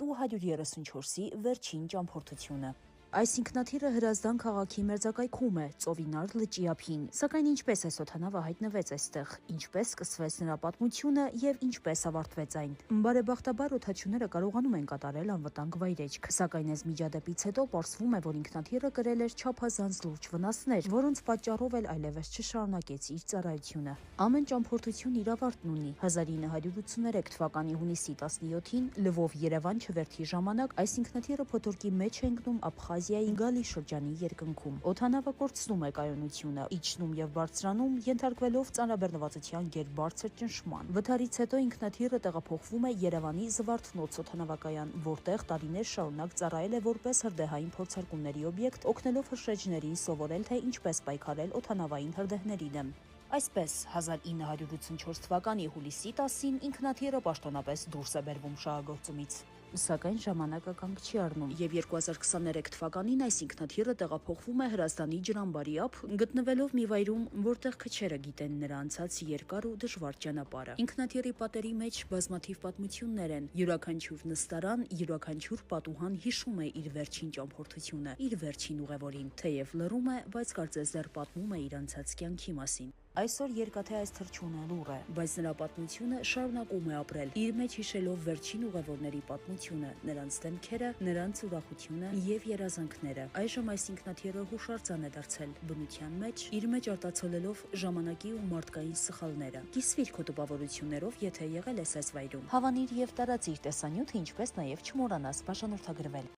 Տու 134-ի վերջին ճամփորդությունը։ Այս ինքնաթիռը Հրազդան քաղաքի մերձակայքում է, Ծովինար լճի ափին։ Սակայն ինչպես այս օդանավը հայտնվեց այստեղ, ինչպես սկսվեց նրա պատմությունը եւ ինչպես ավարտվեց այն։ Բարեբախտաբար օդաչուները կարողանում են կատարել անվտանգ վայրեջք, սակայն այս միջադեպից հետո պարզվում է, որ ինքնաթիռը կրել էր չափազանց լուրջ վնասներ, որոնց պատճառով էլ այլևս չշարունակեց իր ծառայությունը։ Ամեն ճամփորդություն իր ավարտն ունի։ 1983 թվականի հունիսի 17-ին Լվով-Երևան չվերթի ժամանակ այս ինքնաթիռը փոթորկի մեջ է ընկնում Աբխազիայի Գալի շրջանի երկնքում։ Օդանավը կորցնում է կայունությունը, իջնում եւ բարձրանում, ենթարկվելով ծանրաբեռնվածության գերբարձր ճնշման։ Վթարից հետո ինքնաթիռը տեղափոխվում է Երևանի Զվարթնոց օդանավակայան, որտեղ տարիներ շարունակ ծառայել է որպես հրդեհային փորձարկումների օբյեկտ, օգնելով հրշեջներին սովորել, թե ինչպես պայքարել օդանավային հրդեհների դեմ։ Այսպես 1984 թվականի հուլիսի 10-ին ինքնաթիռը պաշտոնապես դուրս է բերվում շահագործումից։ Սակայն ժամանակը կանգ չի առնում, եւ 2023 թվականին այս ինքնաթիռը տեղափոխվում է Հրազդանի ջրամբարի ափ, գտնվելով մի վայրում, որտեղ քչերը գիտեն նրա անցած երկար ու դժվար ճանապարհը։ Ինքնաթիռի պատերի մեջ բազմաթիվ պատմություններ են։ Յուրաքանչյուր նստարան, յուրաքանչյուր պատուհան հիշում է իր վերջին ճամփորդությունը, իր վերջին ուղևորին, թեև լռում է, բայց կարծես դեռ պատմում է իր անցած կյանքի մասին։ Այսօր երկաթե այս թռչունը լուռ է, բայց նրա պատմությունը շարունակում է ապրել, իր մեջ հիշելով վերջին ուղևորների պատմությունը, նրանց դեմքերը, նրանց ուրախությունը եւ երազանքները։ Այժմ այս ինքնաթիռը հուշարձան է դարձել բնության մեջ, իր մեջ արտացոլելով ժամանակի ու մարդկային սխալները։ Կիսվիր քո տպավորություններով, եթե եղել ես այս վայրում։ Հավանիր եւ տարածիր տեսանյութը, ինչպես նաեւ չմոռանաս բաժանորդագրվել։